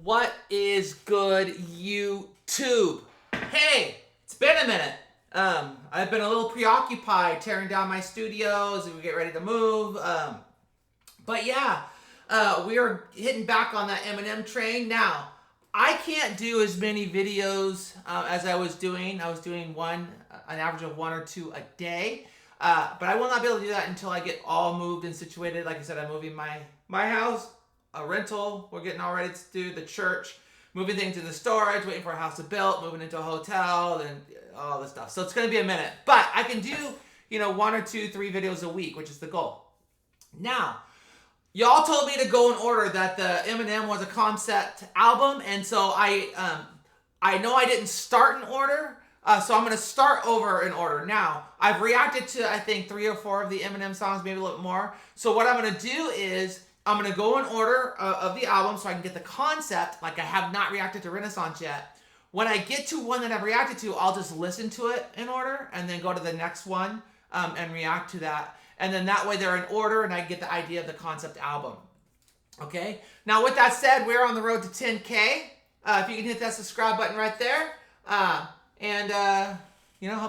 What is good, YouTube? Hey, it's been a minute. I've been a little preoccupied tearing down my studios and we get ready to move. But yeah, we are hitting back on that Eminem train. Now, I can't do as many videos as I was doing. I was doing an average of 1 or 2 a day. But I will not be able to do that until I get all moved and situated. Like I said, I'm moving my house, a rental. We're getting all ready to do the church, moving things into storage, waiting for a house to build, moving into a hotel, and all this stuff. So it's going to be a minute. But I can do, 1 or 2, 3 videos a week, which is the goal. Now, y'all told me to go in order that the Eminem was a concept album, and so I know I didn't start in order, so I'm going to start over in order. Now, I've reacted to, I think, 3 or 4 of the Eminem songs, maybe a little more. So what I'm going to do is I'm going to go in order of the album so I can get the concept, like I have not reacted to Renaissance yet. When I get to one that I've reacted to, I'll just listen to it in order and then go to the next one and react to that. And then that way they're in order and I get the idea of the concept album. Okay? Now with that said, we're on the road to 10K. If you can hit that subscribe button right there. Help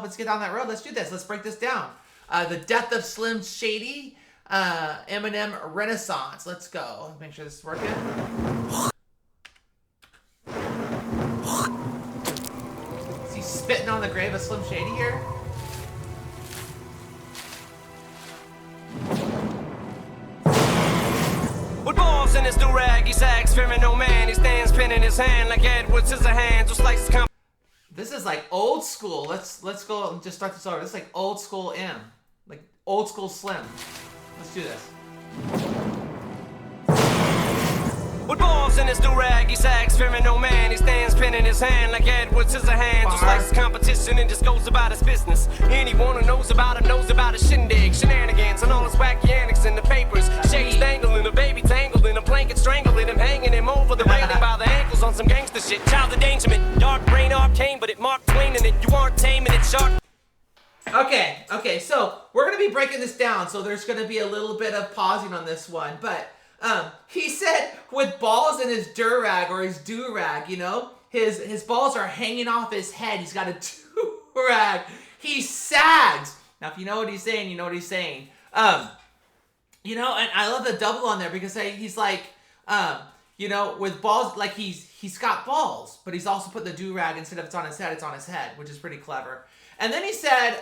us get on that road. Let's do this. Let's break this down. The Death of Slim Shady, Eminem Renaissance. Let's go. Make sure this is working. Is he spitting on the grave of Slim Shady here? With balls in his do-rag, he sags, fearing no man. He stands pen in his hand like Edward Scissorhands, just like his This is like old school. Let's go and just start this over. This is like old school M. Like old school Slim. Let's do this. With balls in his do-rag, he sags, fearing no man. He stands pen in his hand like Edward Scissorhands, just like his competition and just goes about his business. Anyone who knows about him knows about his shindig, shenanigans, and all his wacky antics in the papers. Shades dangling, a baby tangled in a blanket strangling him, hanging him over the railing by the ankles on some gangster shit. Child endangerment, dark brain arcane, but it Mark Twain and it you aren't taming it sharp. Okay, so we're going to be breaking this down, so there's going to be a little bit of pausing on this one, but he said with balls in his durag or his do-rag, his balls are hanging off his head. He's got a do-rag. He sags. Now, if you know what he's saying, you know what he's saying. And I love the double on there because he's like, with balls, like he's got balls, but he's also put the do-rag instead of it's on his head, which is pretty clever. And then he said,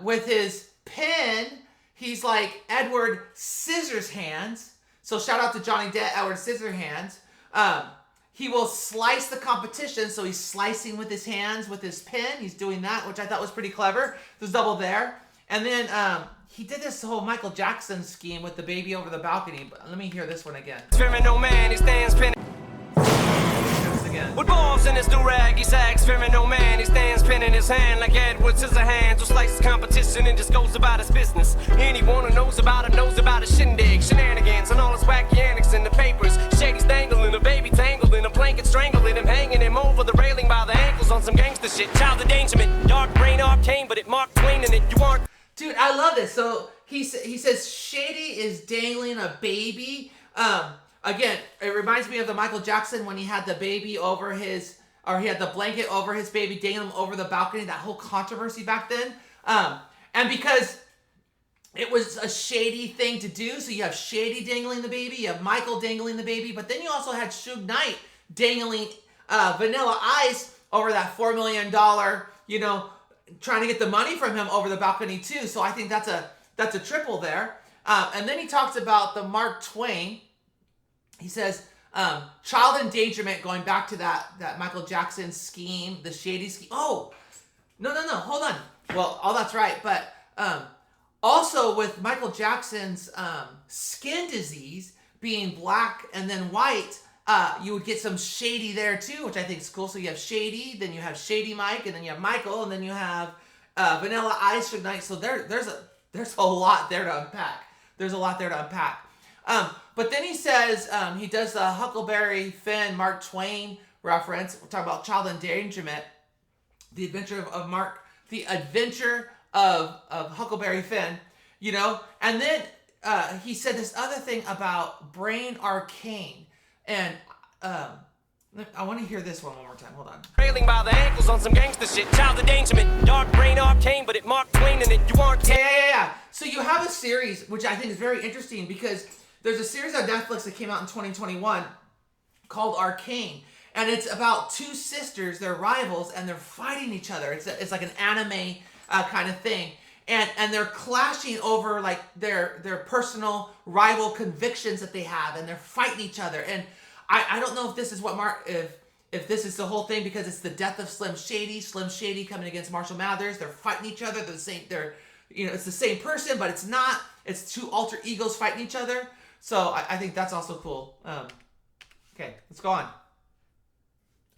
with his pen, he's like Edward Scissorhands. So shout out to Johnny Depp, Edward Scissorhands. He will slice the competition. So he's slicing with his hands, with his pen. He's doing that, which I thought was pretty clever. There's double there. And then he did this whole Michael Jackson scheme with the baby over the balcony. But let me hear this one again. Fearing no man, he stands pen. With balls in his do-rag, he sags, fearing no man. He stands pen in his hand like Edward Scissorhands, just like his competition and just goes about his business. Anyone who knows about him knows about his shindig, shenanigans, and all his wacky antics in the papers. Shady's dangling, a baby tangled in a blanket strangling him, hanging him over the railing by the ankles on some gangster shit. Child endangerment, dark brain arcane, but it Mark Twain and it you aren't. Dude, I love this. So he says Shady is dangling a baby. Again, it reminds me of the Michael Jackson when he had the baby over he had the blanket over his baby, dangling him over the balcony, that whole controversy back then. And because it was a shady thing to do, so you have Shady dangling the baby, you have Michael dangling the baby, but then you also had Suge Knight dangling Vanilla Ice over that $4 million, trying to get the money from him over the balcony too. So I think that's a triple there. And then he talks about the Mark Twain. He says, child endangerment, going back to that Michael Jackson scheme, the Shady scheme. Oh, no, hold on. Well, all that's right. But also with Michael Jackson's skin disease being black and then white, you would get some Shady there too, which I think is cool. So you have Shady, then you have Shady Mike, and then you have Michael, and then you have Vanilla Ice Suge Knight. So there's a lot there to unpack. But then he says, he does the Huckleberry Finn, Mark Twain reference. We're talking about child endangerment. The adventure of Huckleberry Finn, And then he said this other thing about brain arcane. And I want to hear this one more time. Hold on. Trailing by the ankles on some gangster shit. Child endangerment. Dark brain arcane, but it Mark Twain in it. You aren't. Yeah. So you have a series, which I think is very interesting because there's a series on Netflix that came out in 2021 called Arcane. And it's about two sisters, they're rivals, and they're fighting each other. It's like an anime kind of thing. And they're clashing over like their personal rival convictions that they have, and they're fighting each other. And I don't know if this is what if this is the whole thing because it's the death of Slim Shady coming against Marshall Mathers. They're fighting each other. They're the same. It's the same person, but it's not. It's two alter egos fighting each other. So I think that's also cool. Okay, let's go on.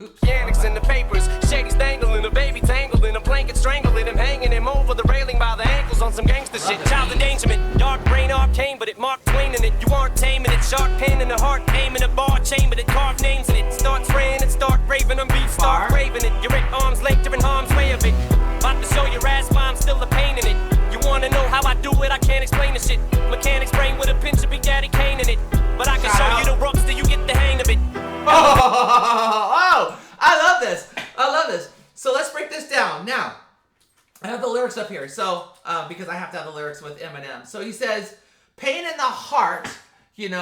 Oops. Mechanics in the papers, Shady's dangling, a baby tangling, a blanket strangling him, hanging him over the railing by the ankles on some gangster shit. Child endangerment, dark brain arcane, but it Mark Twain in it. You aren't taming it, sharp pain in the heart, aiming a bar chamber that carved names in it. Start spraying it, start raving them beats, start raving it. You're at arm's length, you're in harm's way of it. About to show your ass why I'm still a pain in it. You wanna know how I do it? I can't explain the shit. Mechanics brain with a pinch of Big Daddy Kane in it. But I can show you the ropes till you get the hang of it. Oh, I love this. So let's break this down. Now, I have the lyrics up here. So, because I have to have the lyrics with Eminem. So he says, pain in the heart, aim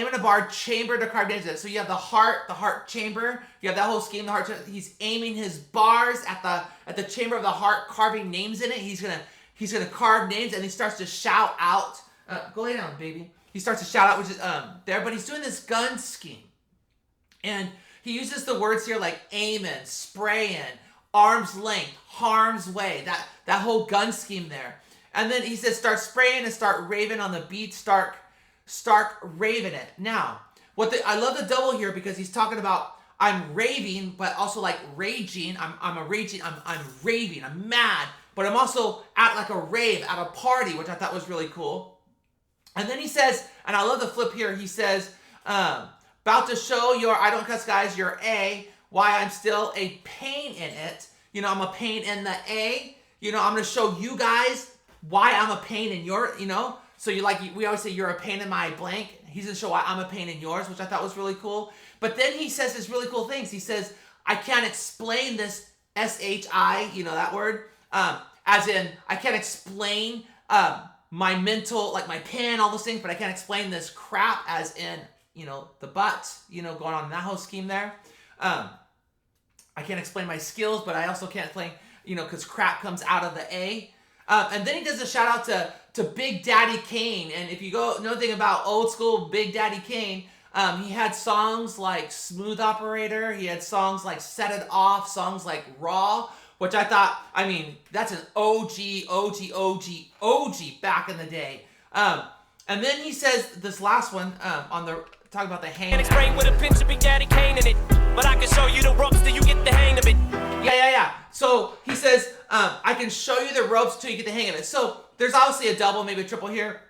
in a bar, chamber to carve names in. So you have the heart chamber. You have that whole scheme, the heart chamber. He's aiming his bars at the chamber of the heart, carving names in it. He's gonna carve names, and he starts to shout out. Go lay down, baby. He starts to shout out, which is there, but he's doing this gun scheme. And he uses the words here like aiming, spraying, arm's length, harm's way, that whole gun scheme there. And then he says start spraying and start raving on the beat, start raving it. Now, I love the double here because he's talking about I'm raving, but also like raging. I'm raving, I'm mad, but I'm also at like a rave, at a party, which I thought was really cool. And then he says, and I love the flip here, he says, about to show your, I don't cuss guys, your A, why I'm still a pain in it. I'm a pain in the A. I'm going to show you guys why I'm a pain in your, So we always say you're a pain in my blank. He's going to show why I'm a pain in yours, which I thought was really cool. But then he says this really cool things. He says, I can't explain this SHI, that word, as in I can't explain my mental, like my pen, all those things, but I can't explain this crap as in, the butt, going on in that whole scheme there. I can't explain my skills, but I also can't explain, because crap comes out of the A. And then he does a shout out to Big Daddy Kane. And if you know anything about old school Big Daddy Kane, he had songs like Smooth Operator. He had songs like Set It Off, songs like Raw, which I thought, that's an OG back in the day. And then he says this last one talk about the hang. Can't explain with a pinch of Big Daddy Kane in it, but I can show you the ropes till you get the hang of it. Yeah. So he says, I can show you the ropes till you get the hang of it. So there's obviously a double, maybe a triple here.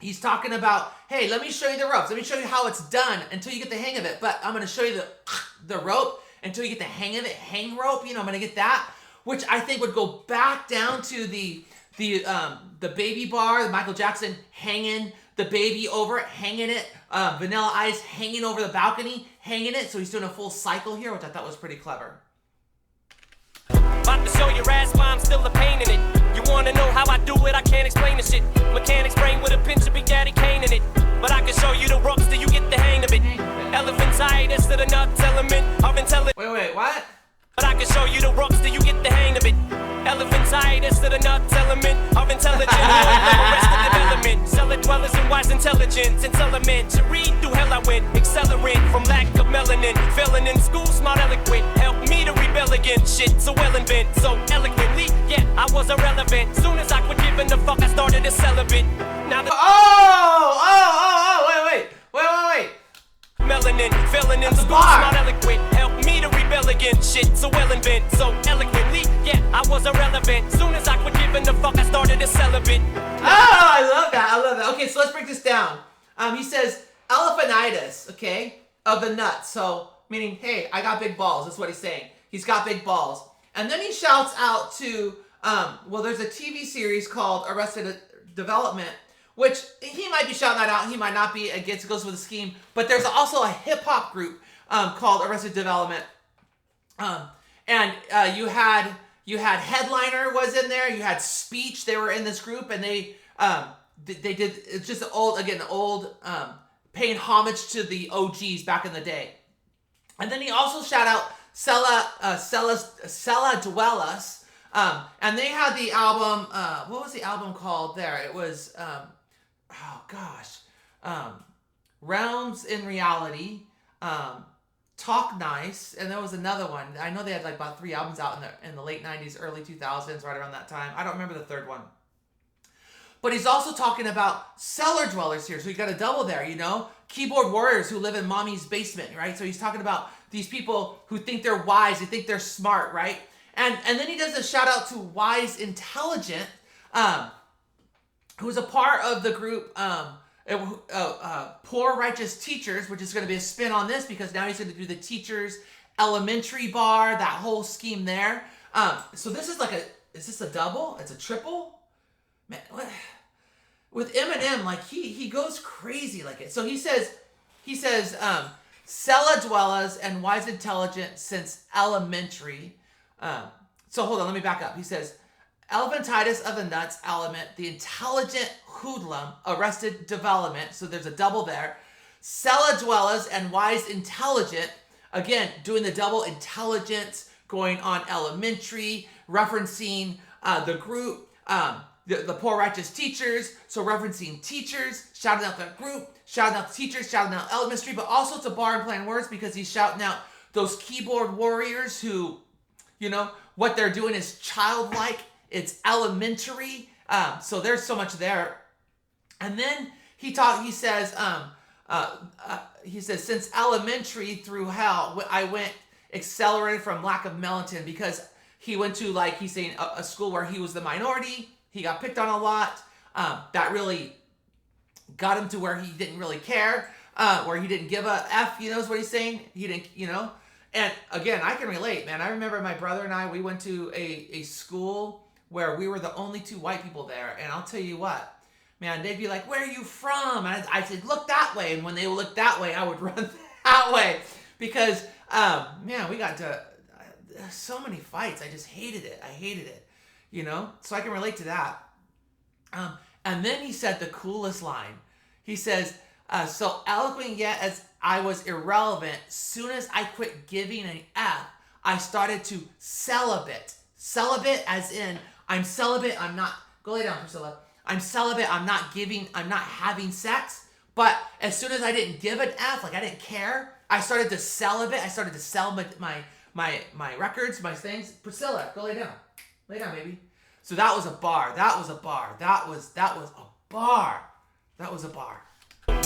He's talking about, hey, let me show you the ropes. Let me show you how it's done until you get the hang of it. But I'm going to show you the rope until you get the hang of it. Hang rope, I'm going to get that, which I think would go back down to the baby bar, the Michael Jackson hanging the baby over it, hanging it, Vanilla Ice hanging over the balcony, hanging it. So he's doing a full cycle here, which I thought was pretty clever. About to show your ass why I'm still a pain in it. You wanna know how I do it? I can't explain the shit. Mechanics brain with a pinch of Big Daddy Kane in it. But I can show you the ropes till you get the hang of it. Elephantitis to the nuts element of intelligence. Wait, what? But I can show you the ropes till you get the hang of it. Elephantitis to the nuts element of intelligence. Arrested development. Cellar dwellers and wise intelligence. Elementary through hell I went. Accelerant from lack of melanin. Failing in school, smart eloquent. Help me to rebel against shit so well invent. So eloquently, yeah, I was irrelevant. Soon as I quit giving the fuck, I started a celibate. Now the wait. Melanin, filling in school, smart eloquent. Help me to rebel against shit so well invent. So eloquently, yeah, I was irrelevant. Soon as I quit giving the fuck, I started a celibate. I love that. Okay, so let's break this down. He says elephantitis, okay, of the nuts. So meaning, hey, I got big balls. That's what he's saying. He's got big balls. And then he shouts out to, there's a TV series called Arrested Development, which he might be shouting that out, he might not be. It goes with the scheme. But there's also a hip hop group called Arrested Development, and you had Headliner was in there. You had Speech. They were in this group, and they did. It's just old paying homage to the OGs back in the day. And then he also shout out Cella Duelas. And they had the album, what was the album called there? It was, Realms in Reality, Talk Nice, and there was another one. I know they had like about 3 albums out in the late 90s, early 2000s, right around that time. I don't remember the third one. But he's also talking about cellar dwellers here. So you got a double there, you know? Keyboard warriors who live in mommy's basement, right? So he's talking about these people who think they're wise, they think they're smart, right? And then he does a shout out to Wise Intelligent, who's a part of the group Poor Righteous Teachers, which is going to be a spin on this because now he's going to do the Teachers Elementary Bar, that whole scheme there. So this is is this a double? It's a triple? Man, what? With Eminem, like he goes crazy like it. So he says, Cella Dwellas and Wise Intelligent since elementary. So hold on, let me back up. He says, Elephantitis of the Nuts Element, the Intelligent Hoodlum, Arrested Development. So there's a double there. Cella Dwellas and Wise Intelligent, again, doing the double intelligence, going on elementary, referencing the group, the Poor Righteous Teachers, so referencing teachers, shouting out the group, shouting out the teachers, shouting out elementary, but also it's a bar and playing words because he's shouting out those keyboard warriors who, you know, what they're doing is childlike, it's elementary, so there's so much there. And then he says, since elementary through hell, I went accelerated from lack of melanin because he went to, like, he's saying, a school where he was the minority. He got picked on a lot. That really got him to where he didn't really care, where he didn't give a F, you know, is what he's saying. He didn't, you know. And again, I can relate, man. I remember my brother and I, we went to a school where we were the only 2 white people there. And I'll tell you what, man, they'd be like, where are you from? And I said, look that way. And when they would look that way, I would run that way. Because, man, we got to so many fights. I just hated it. You know, so I can relate to that. And then he said the coolest line. He says, so eloquent yet as I was irrelevant, soon as I quit giving an F, I started to celibate. Celibate as in, I'm celibate, I'm not, go lay down, Priscilla. I'm celibate, I'm not having sex. But as soon as I didn't give an F, like I didn't care, I started to celibate. I started to sell my records, my things. Priscilla, go lay down. Lay down, baby. So that was a bar. That was a bar.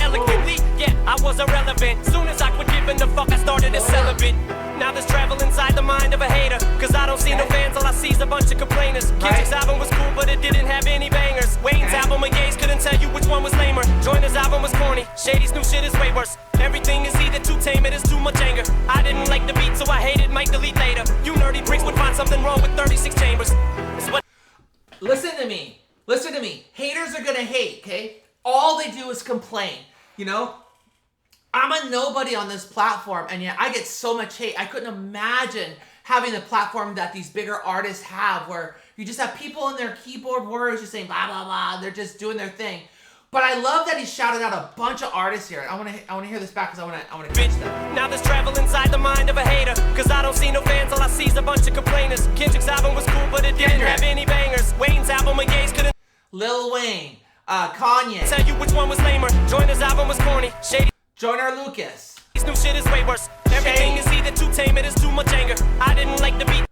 Eloquently, yeah, I was irrelevant. Soon as I quit giving the fuck, I started a celibate. Now there's travel inside the mind of a hater. Cause I don't see no fans, all I see is a bunch of complainers. Kendrick's album was cool, but it didn't have any bangers. Wayne's album of gays couldn't tell you which one was lamer. Joyner's album was corny. Shady's new shit is way worse. Everything is either too tame, it is too much anger. I didn't like the beat, so I hated, might delete later. You nerdy pricks would find something wrong with 36 chambers. It's what. Listen to me. Haters are gonna hate, okay? All they do is complain, you know? I'm a nobody on this platform, and yet I get so much hate. I couldn't imagine having the platform that these bigger artists have, where you just have people in their keyboard warriors just saying blah, blah, blah. They're just doing their thing. But I love that he shouted out a bunch of artists here. I want to hear this back because I want to catch them. Now there's travel inside the mind of a hater. Cause I don't see no fans, all I see is a bunch of complainers. Kendrick's album was cool, but it didn't have any bangers. Wayne's album of gays couldn't. Lil Wayne, Kanye. Tell you which one was lamer. Joyner's album was corny. Shady. Joyner Lucas. His new shit is way worse. Everything is either too tame, it is too much anger. I didn't like the beat.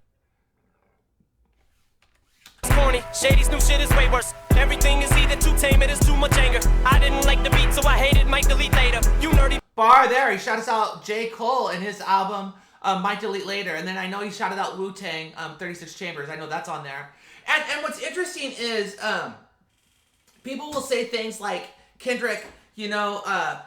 Corny. Shady's new shit is way worse. Everything is either too tame, it is too much anger. I didn't like the beat, so I hated, might delete later. You nerdy. Bar there. He shouted out J. Cole and his album Might Delete Later. And then I know he shouted out Wu-Tang, 36 Chambers. I know that's on there. And what's interesting is people will say things like Kendrick, he doesn't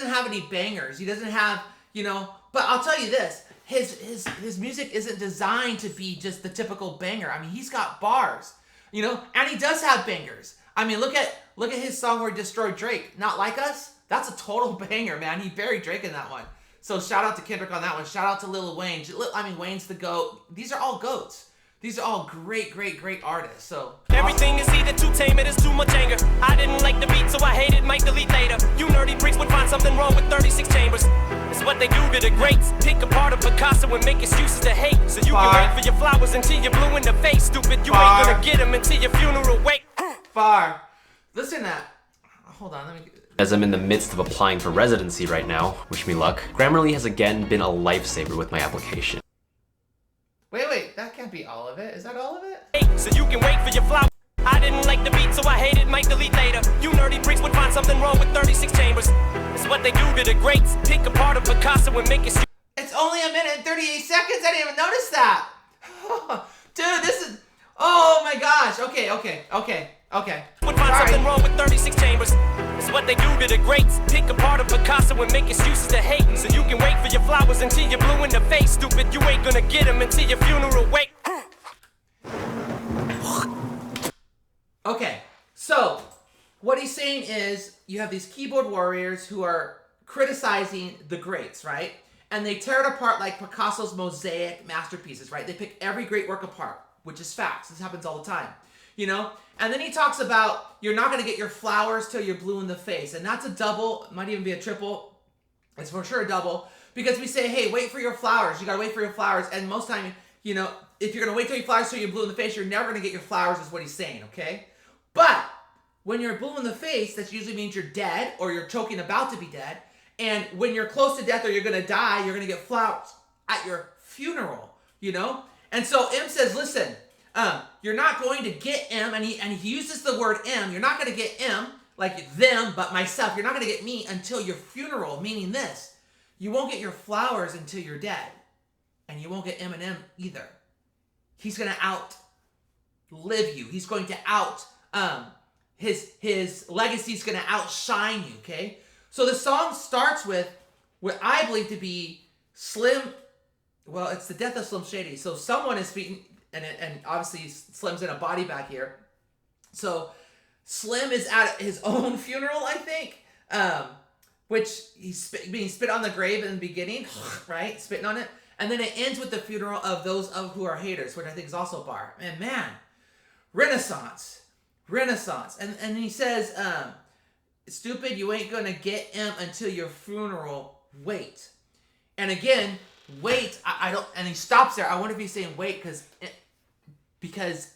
have any bangers. He doesn't have, but I'll tell you this, his music isn't designed to be just the typical banger. I mean, he's got bars, and he does have bangers. I mean, look at his song where he destroyed Drake. Not Like Us? That's a total banger, man. He buried Drake in that one. So shout out to Kendrick on that one. Shout out to Lil Wayne. I mean, Wayne's the GOAT. These are all GOATs. These are all great artists. So Everything is either too tame, it is too much anger. I didn't like the beat, so I hated, might delete later. You nerdy freaks would find something wrong with 36 chambers. It's what they do to the greats. Pick apart a Picasso and make excuses to hate. So you can wait for your flowers until you're blue in the face. Stupid, you ain't gonna get them until your funeral wait. Far. Listen to that. Hold on, let me... As I'm in the midst of applying for residency right now, wish me luck, Grammarly has again been a lifesaver with my application. Wait, that can't be all of it. Is that all of it? So you can wait for your flower. I didn't like the beat, so I hated, might delete later. You nerdy freaks would find something wrong with 36 chambers. It's what they do to the greats. Pick apart a Picasso and make it. It's only a minute and 38 seconds. I didn't even notice that. Dude, this is... Oh my gosh. Okay. Would find something wrong with 36 chambers. It's what they do to the greats. Pick apart a Picasso and make excuses to hate. So you can wait for your flowers until you're blue in the face. Stupid, you ain't gonna get them until your funeral wait. Okay, so what he's saying is you have these keyboard warriors who are criticizing the greats, right? And they tear it apart like Picasso's mosaic masterpieces, right? They pick every great work apart, which is facts. This happens all the time, you know? And then he talks about you're not going to get your flowers till you're blue in the face. And that's a double, might even be a triple. It's for sure a double. Because we say, hey, wait for your flowers. You got to wait for your flowers. And most time, you know, if you're going to wait till your flowers till you're blue in the face, you're never going to get your flowers is what he's saying, okay? But when you're blue in the face, that usually means you're dead or you're choking about to be dead. And when you're close to death or you're going to die, you're going to get flowers at your funeral, you know? And so M says, listen, you're not going to get M, and he uses the word M. You're not going to get M, like them, but myself. You're not going to get me until your funeral, meaning this. You won't get your flowers until you're dead. And you won't get Eminem either. He's going to outlive you. He's going to his legacy's going to outshine you, okay? So the song starts with what I believe to be Slim. Well, it's the death of Slim Shady. So someone is speaking, and obviously Slim's in a body bag here. So Slim is at his own funeral, I think, which he's being spit on the grave in the beginning, right? Spitting on it. And then it ends with the funeral of those who are haters, which I think is also a bar. And man, Renaissance. And he says, stupid, you ain't gonna get him until your funeral. Wait. And again, wait, I don't, and he stops there. I wonder if he's saying wait because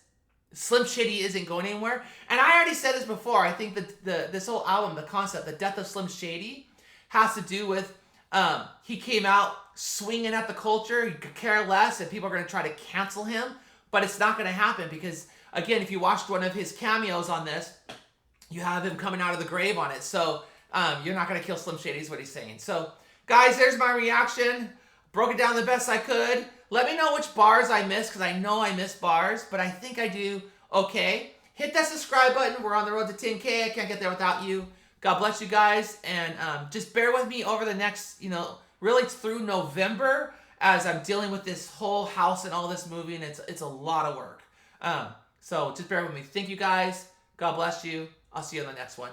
Slim Shady isn't going anywhere. And I already said this before. I think that this whole album, the concept, the death of Slim Shady, has to do with he came out swinging at the culture. He could care less, and people are going to try to cancel him. But it's not going to happen because, again, if you watched one of his cameos on this, you have him coming out of the grave on it. So you're not going to kill Slim Shady is what he's saying. So, guys, there's my reaction. Broke it down the best I could. Let me know which bars I missed, because I know I missed bars, but I think I do okay. Hit that subscribe button. We're on the road to 10K. I can't get there without you. God bless you guys, and just bear with me over the next, really through November as I'm dealing with this whole house and all this moving. It's a lot of work. So just bear with me. Thank you guys. God bless you. I'll see you on the next one.